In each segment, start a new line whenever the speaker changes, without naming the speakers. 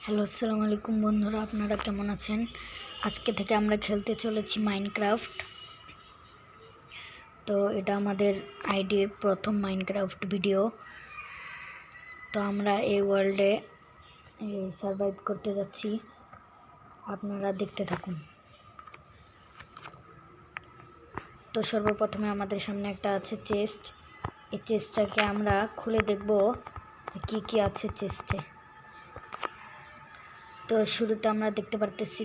Hello, আসসালামু আলাইকুম বন্ধুরা, আপনারা কেমন আছেন? আজকে থেকে আমরা খেলতে চলেছি মাইনক্রাফট। তো এটা আমাদের আইডির প্রথম মাইনক্রাফট ভিডিও। তো আমরা এই ওয়ার্ল্ডে সারভাইভ করতে যাচ্ছি, আপনারা দেখতে থাকুন। তো সর্বপ্রথমে আমাদের সামনে একটা আছে চেস্ট। এই চেস্টটাকে আমরা খুলে দেখব যে কি আছে চেস্টে। তো শুরুতে আমরা দেখতে পারতেছি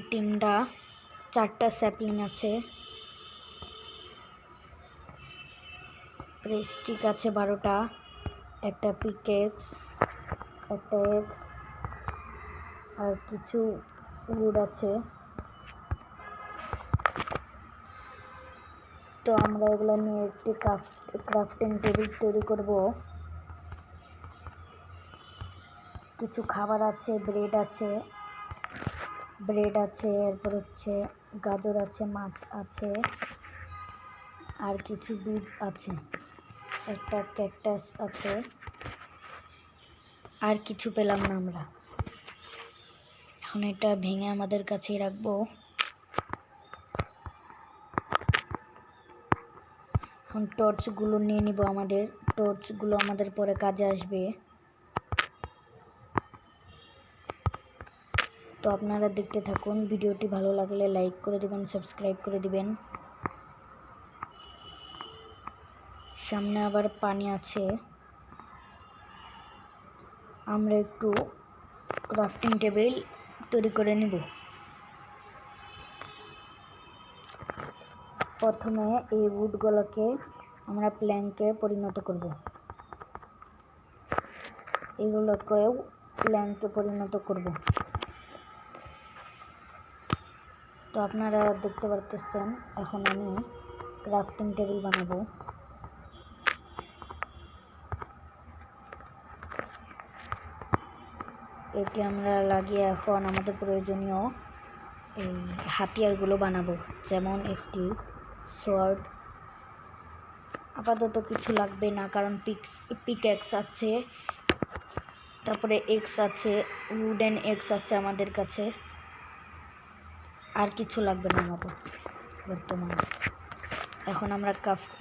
চারটা স্যাপলিং আছে, স্টিক আছে 12টা, একটা পিকেক্স, একটা এক্স আর কিছু উড আছে। তো আমরা এগুলো নিয়ে একটি ক্রাফটিং টেবিল তৈরি করব। কিছু খাবার আছে, ব্রেড আছে, এরপর হচ্ছে গাজর আছে, মাছ আছে আর কিছু বীজ আছে, একটা ক্যাকটাস আছে আর কিছু পেলাম না আমরা। এখন এটা ভেঙে আমাদের কাছেই রাখবো। এখন টর্চগুলো নিয়ে নিব, আমাদের টর্চগুলো আমাদের পরে কাজে আসবে। তো আপনারা দেখতে থাকুন, ভিডিওটি ভালো লাগলে লাইক করে দিবেন, সাবস্ক্রাইব করে দিবেন। সামনে আবার পানি আছে, আমরা একটু ক্রাফটিং টেবিল তৈরি করে নিব। প্রথমে এই উডগুলোকে আমরা প্ল্যাঙ্কে পরিণত করব, এগুলোকেও প্ল্যাঙ্কে পরিণত করব। তো আপনারা দেখতে পারতেছেন, এখন আমি ক্রাফটিং টেবিল বানাবো। এটি আমরা লাগিয়ে এখন আমাদের প্রয়োজনীয় এই হাতিয়ারগুলো বানাবো, যেমন একটি সোয়ার্ড। আপাতত কিছু লাগবে না, কারণ পিকএক্স আছে, তারপরে এক্স আছে, উডেন এক্স আছে আমাদের কাছে, আর কিছু লাগবে না আমাদের বর্তমানে। এখন আমরা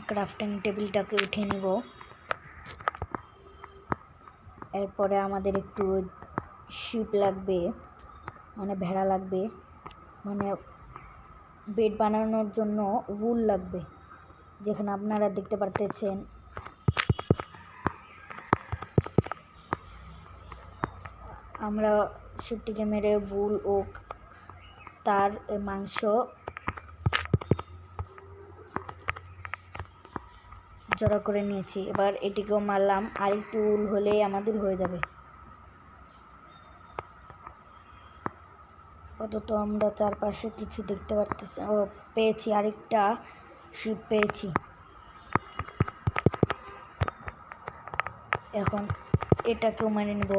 ক্রাফটিং টেবিলটাকে উঠিয়ে নিব। এরপরে আমাদের একটু শিপ লাগবে, মানে ভেড়া লাগবে, মানে বেড বানানোর জন্য উল লাগবে, যেখানে আপনারা দেখতে পারতেছেন আমরা শিপটিকে মেরে উল ও তার মাংস জড়ো করে নিয়েছি। এবার এটিকেও মারলাম, আর একটু উল হলেই আমাদের হয়ে যাবে। আপাতত আমরা চারপাশে কিছু দেখতে পারতেছি। ও, পেয়েছি, আরেকটা শিপ পেয়েছি। এখন এটাকেও মেনে নেব।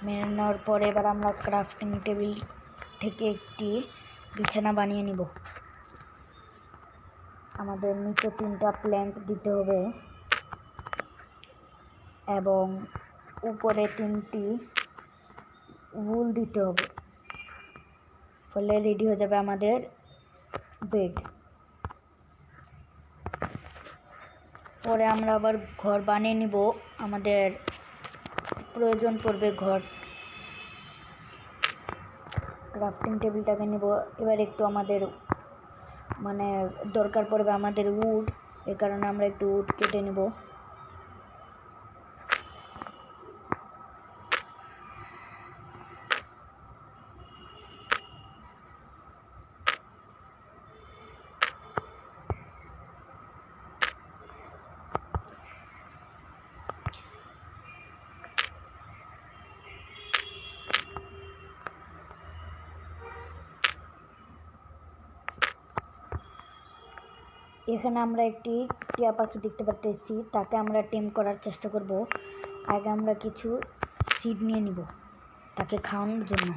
মেনে নেওয়ার পরে এবার আমরা ক্রাফটিং টেবিল থেকে একটি বিছানা বানিয়ে নিব। আমাদের নিচে 3টা প্ল্যাঙ্ক দিতে হবে এবং উপরে 3টি উল দিতে হবে, ফলে রেডি হয়ে যাবে আমাদের বেড। পরে আমরা আবার ঘর বানিয়ে নিব, আমাদের প্রয়োজন পড়বে ঘর। ক্রাফটিং টেবিলটাকে নিব। এবার একটু আমাদের মানে দরকার পড়বে আমাদের উড, এ কারণে আমরা একটু উড কেটে নেব। এখানে আমরা একটি টিয়া পাখি দেখতে পাচ্ছি, তাকে আমরা টেম করার চেষ্টা করব। আগে আমরা কিছু সিড নিয়ে নিব তাকে খাওয়ানোর জন্য।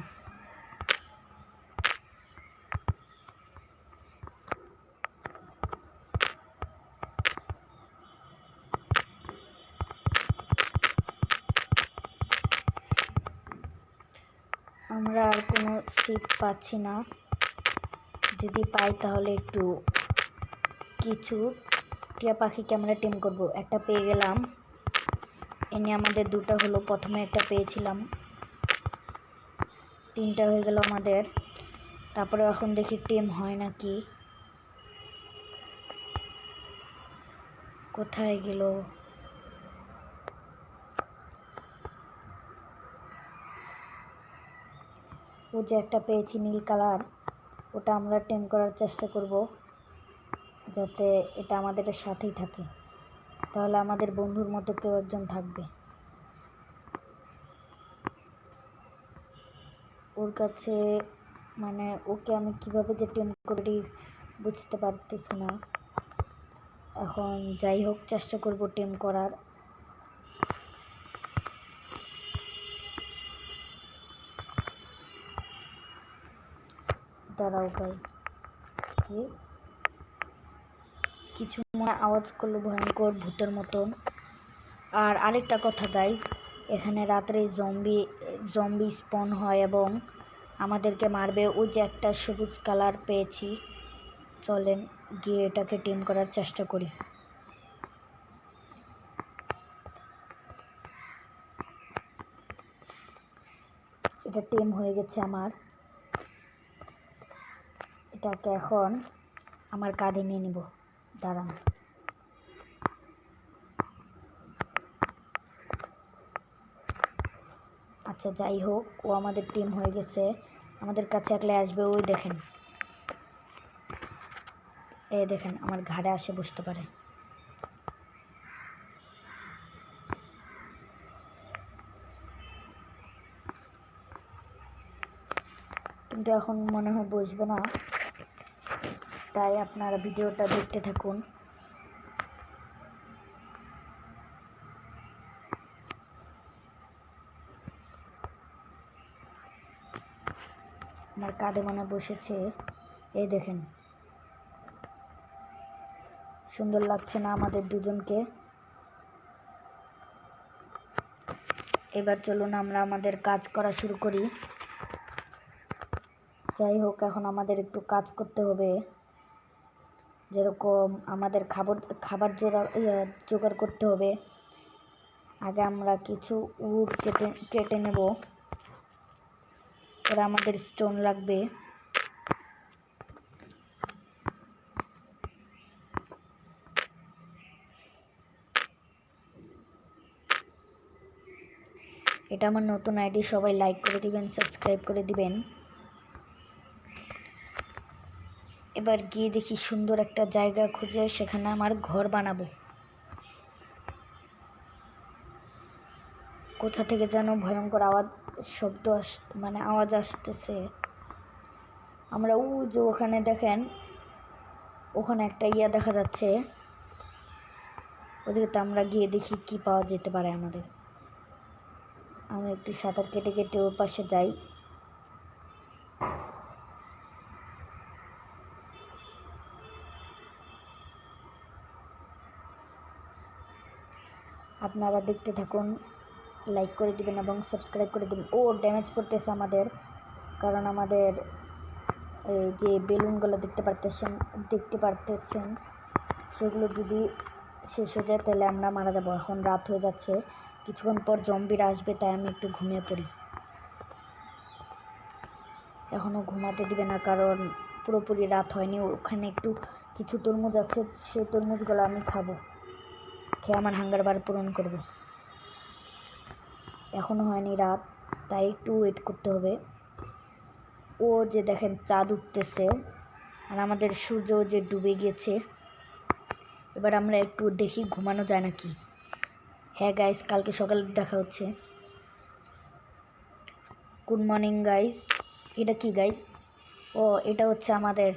আমরা আর কোনো সিট পাচ্ছি না, যদি পাই তাহলে একটু কিছু টিয়া পাখিকে আমরা টেম করব। একটা পেয়ে গেলাম, এনে আমাদের দুটো হলো, প্রথমে একটা পেয়েছিলাম, 3টা হয়ে গেল আমাদের। তারপরে এখন দেখি টেম হয় নাকি, কোথায় গেল? ও যে একটা পেয়েছি নীল কালার, ওটা আমরা টেম করার চেষ্টা করব, যাতে এটা আমাদের সাথেই থাকে, তাহলে আমাদের বন্ধুর মতো কেউ একজন থাকবে। ওর কাছে মানে ওকে আমি কিভাবে যে টেম করি বুঝতে পারতেছি না। এখন যাই হোক, চেষ্টা করব টেম করার। দাঁড়াও গাইস, কিছু মনে আওয়াজ করলো ভয়ঙ্কর ভূতের মতন। আর আরেকটা কথা গাইস, এখানে রাত্রে জম্বি স্পন হয় এবং আমাদেরকে মারবে। ওই যে একটা সবুজ কালার পেয়েছি, চলেন গিয়ে এটাকে টিম করার চেষ্টা করি। এটা টিম হয়ে গেছে আমার, এটাকে এখন আমার কাঁধে নিয়ে নিব। দাঁড়ান, আচ্ছা যাই হোক, ও আমাদের টিম হয়ে গেছে, আমাদের কাছে একলাই আসবে। ওই দেখেন, এই দেখেন আমার ঘাড়ে আসে বসতে পারে। কিন্তু এখন মনে হয় বসবে না, তাই আপনারা ভিডিওটা দেখতে থাকুন। আমার কাঁধে মনে বসেছে, এই দেখেন, সুন্দর লাগছে না আমাদের দুজনকে? এবার চলুন আমরা আমাদের কাজ করা শুরু করি। যাই হোক, এখন আমাদের একটু কাজ করতে হবে, যেরকম আমাদের খাবার জোগাড় করতে হবে। আগে আমরা কিছু উড কেটে নেব, ওরা আমাদের স্টোন লাগবে। এটা আমার নতুন আইডি, সবাই লাইক করে দিবেন, সাবস্ক্রাইব করে দিবেন। এবার গিয়ে দেখি সুন্দর একটা জায়গা খুঁজে সেখানে আমার ঘর বানাবো। কোথা থেকে যেন ভয়ঙ্কর আওয়াজ আসতেছে। আমরা যে ওখানে দেখেন, ওখানে একটা দেখা যাচ্ছে, ওদিকে আমরা গিয়ে দেখি কি পাওয়া যেতে পারে আমাদের। আমি একটু সাঁতার কেটে কেটে ওর পাশে যাই। আপনারা দেখতে থাকুন, লাইক করে দিবেন এবং সাবস্ক্রাইব করে দিবেন। ও ড্যামেজ করতেছে আমাদের, কারণ আমাদের এই যে বেলুনগুলো দেখতে পারতেছেন সেগুলো যদি শেষ হয়ে যায় তাহলে আমরা মারা যাব। এখন রাত হয়ে যাচ্ছে, কিছুক্ষণ পর জম্বিরা আসবে, তাই আমি একটু ঘুমিয়ে পড়ি। এখনও ঘুমাতে দিবে না, কারণ পুরোপুরি রাত হয়নি। ওখানে একটু কিছু তরমুজ আছে, সেই তরমুজগুলো আমি খাবো, খেয়ে আমার হাঙ্গার বার পূরণ করব। এখনও হয়নি রাত, তাই একটু ওয়েট করতে হবে। ও যে দেখেন চাঁদ উঠতেছে, আর আমাদের সূর্য যে ডুবে গিয়েছে। এবার আমরা একটু দেখি ঘুমানো যায় নাকি। হ্যাঁ গাইস, কালকে সকালে দেখা হচ্ছে। Good morning guys. এটা কি গাইস? ও এটা হচ্ছে আমাদের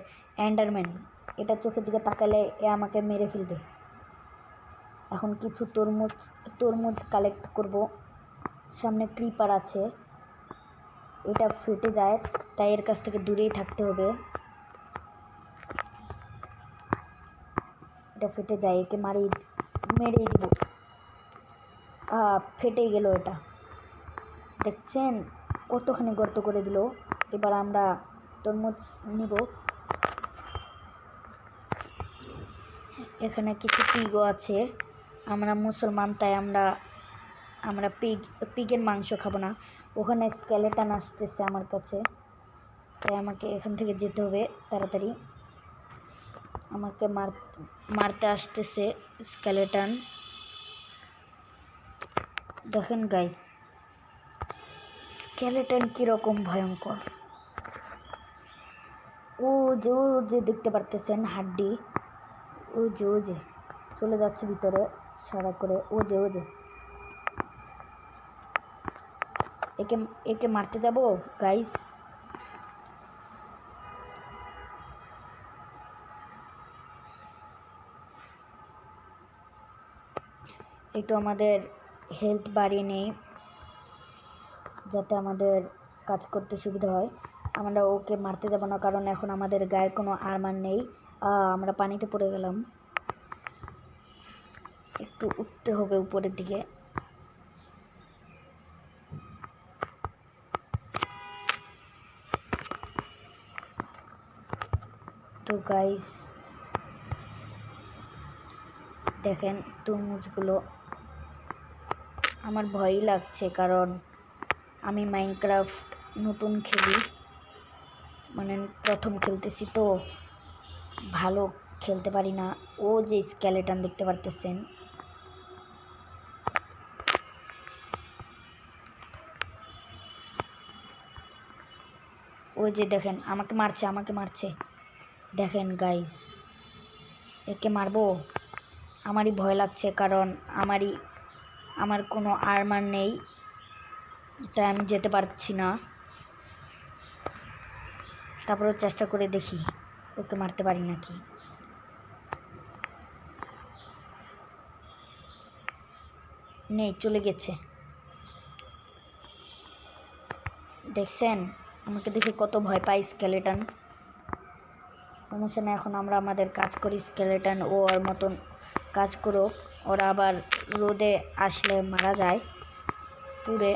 এন্ডারম্যান, এটা চোখের দিকে তাকালে এ আমাকে মেরে ফেলবে। এখন কিছু তরমুজ কালেক্ট করব। সামনে ক্রিপার আছে, এটা ফেটে যায়, তাই এর কাছ থেকে দূরেই থাকতে হবে। এটা ফেটে যায়, একে মেরেই দিব। ফেটে গেল এটা, দেখছেন? কতখানি গর্ত করে দিল। এবার আমরা তরমুজ নিব। এখানে কিছু পিগও আছে। আমরা মুসলমান, তাই আমরা পিগের মাংস খাবো না। ওখানে স্কেলেটন আসতেছে আমার কাছে, তাই আমাকে এখান থেকে যেতে হবে তাড়াতাড়ি। আমাকে মারতে আসতেছে স্কেলেটন। দেখেন গাইস, স্কেলেটন কিরকম ভয়ঙ্কর। ও যে দেখতে পারতেছেন হাড্ডি, ও যে চলে যাচ্ছে ভিতরে সারা করে। ও যে একে মারতে যাব গাইস। একটু আমাদের হেলথ বাড়িয়ে নেই যাতে আমাদের কাজ করতে সুবিধা হয়। আমরা ওকে মারতে যাব না, কারণ এখন আমাদের গায়ে কোনো আর্মার নেই। আমরা পানিতে পড়ে গেলাম। একটু উঠতে হবে উপরের দিকে। তো গাইস দেখেন তরমুজগুলো। আমার ভয়ই লাগছে, কারণ আমি মাইনক্রাফট নতুন খেলি, মানে প্রথম খেলতেছি, তো ভালো খেলতে পারি না। ও যে স্কেলেটন দেখতে পারতেছেন, ওই যে দেখেন আমাকে মারছে। দেখেন গাইস, একে মারবো। আমারই ভয় লাগছে, কারণ আমার কোনো আর্মার নেই, তাই আমি যেতে পারছি না। তারপরেও চেষ্টা করে দেখি ওকে মারতে পারি নাকি। নেই, চলে গেছে। দেখছেন আমাকে দেখে কত ভয় পাই স্কেলেটন। সমস্যা না, এখন আমরা আমাদের কাজ করি। স্কেলেটন ও ওর মতন কাজ করুক। ওরা আবার রোদে আসলে মারা যায় পুড়ে।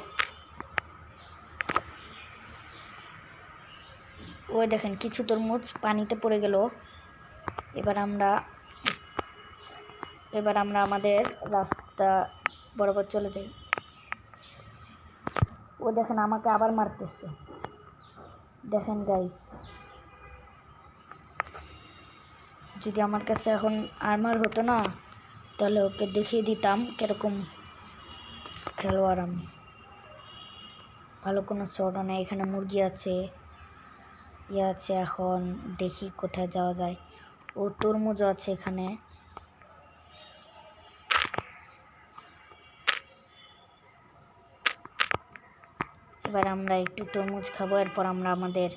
ওই দেখেন কিছু তরমুজ পানিতে পড়ে গেল। এবার আমরা আমাদের রাস্তা বরাবর চলে যাই। ও দেখেন আমাকে আবার মারতেছে। দেখেন গাইস, যদি আমার কাছে এখন আর্মার হতো না, তাহলে ওকে দেখিয়ে দিতাম কিরকম খেলোয়াড় আমি। ভালো কোনো শটও নেই। এখানে মুরগি আছে, আছে। এখন দেখি কোথায় যাওয়া যায়। ও তরমুজ আছে এখানে। এবার আমরা একটু তরমুজ খাবো, এরপর আমরা আমাদের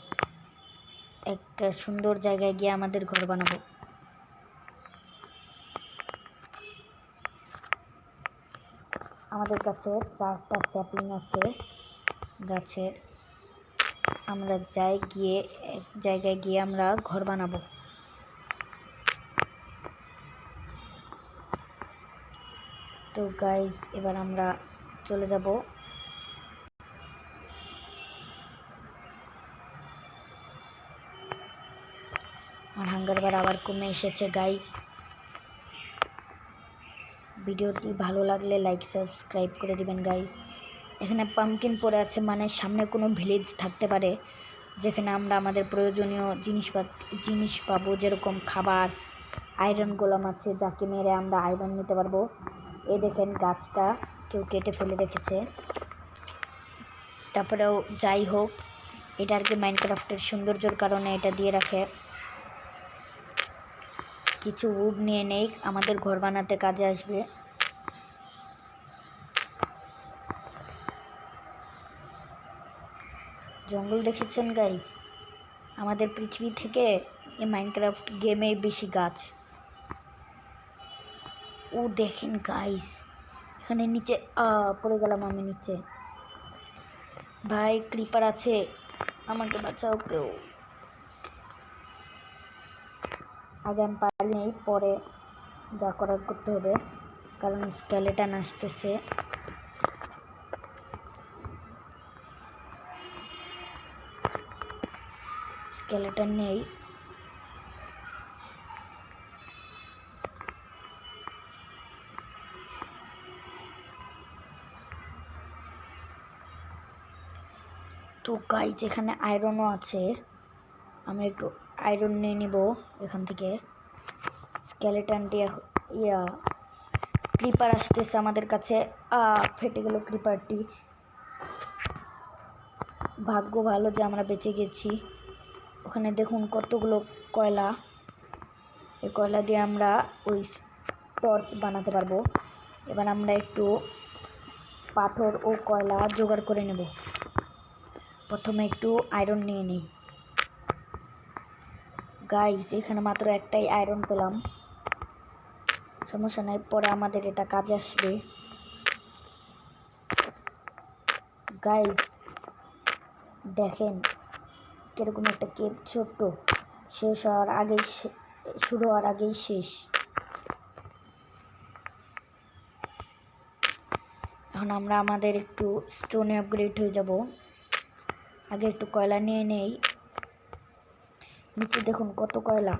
একটা সুন্দর জায়গায় গিয়ে আমাদের ঘর বানাবো। আমাদের কাছে 4টা স্যাপলিং আছে গাছের। আমরা এক জায়গায় গিয়ে আমরা ঘর বানাবো। তো গাইস এবার আমরা চলে যাব। আমার হাঙ্গার বার আবার কমে এসেছে গাইস। ভিডিওটি ভালো লাগলে লাইক সাবস্ক্রাইব করে দিবেন গাইস। এখানে পাম্পকিন পড়ে আছে, মানে সামনে কোনো ভিলেজ থাকতে পারে যেখানে আমরা আমাদের প্রয়োজনীয় জিনিস পাবো, যেরকম খাবার, আয়রন গোলাম আছে যাকে মেরে আমরা আয়রন নিতে পারবো। এই দেখেন গাছটা কেউ কেটে ফেলে রেখেছে। তারপরেও যাই হোক, এটা আর কি মাইনক্রাফটের সৌন্দর্যের কারণে এটা দিয়ে রাখে। কিছু উড নিয়ে নেই, আমাদের ঘর বানাতে কাজে আসবে। জঙ্গল দেখেছেন গাইস? আমাদের পৃথিবী থেকে এই মাইনক্রাফট গেমে বেশি গাছ। ও দেখেন গাইস, এখানে নিচে পড়ে গেলাম আমি নিচে। ভাই ক্রিপার আছে, আমাকে বাঁচাও কেউ। আগে আমি পারি নেই, পরে যা করার করতে হবে, কারণ স্কেলেটন আসতেছে। স্কেলেটন নেই। তো গাইজ এখানে আয়রনও আছে, আমরা একটু আয়রন নিয়ে নিব এখান থেকে। স্কেলেটনটি ক্রিপার আসতেছে আমাদের কাছে। ফেটে গেল ক্রিপারটি। ভাগ্য ভালো যে আমরা বেঁচে গেছি। ওখানে দেখুন কতগুলো কয়লা, এই কয়লা দিয়ে আমরা ওই টর্চ বানাতে পারবো। এবার আমরা একটু পাথর ও কয়লা জোগাড় করে নেব। প্রথমে একটু আয়রন নিয়ে নিই। গাইস এখানে মাত্র একটাই আয়রন পেলাম, সমস্যা নাই, পরে আমাদের এটা কাজে আসবে। গাইস দেখেন কিরকম একটা কেপ, ছোট্ট, শেষ হওয়ার আগেই শুরু হওয়ার আগেই শেষ। এখন আমরা আমাদের একটু স্টোনে আপগ্রেড হয়ে যাব। আগে একটু কয়লা নিয়ে নেই। নিচে দেখুন কত কয়লা।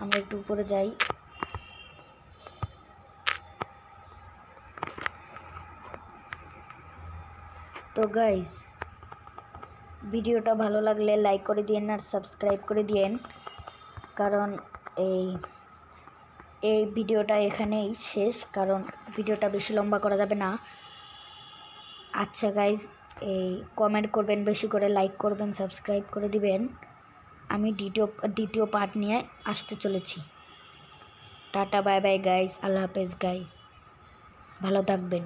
আমরা একটু উপরে যাই। তো গাইস ভিডিওটা ভালো লাগলে লাইক করে দিয়েন আর সাবস্ক্রাইব করে দিয়েন, কারণ এই ভিডিওটা এখানেই শেষ, কারণ ভিডিওটা বেশি লম্বা করা যাবে না। আচ্ছা গাইস, কমেন্ট করবেন বেশি করে, লাইক করবেন, সাবস্ক্রাইব করে দিবেন। আমি দ্বিতীয় পার্ট নিয়ে আসতে চলেছি। টাটা বাই বাই গাইস, আল্লাহ হাফেজ গাইস, ভালো থাকবেন।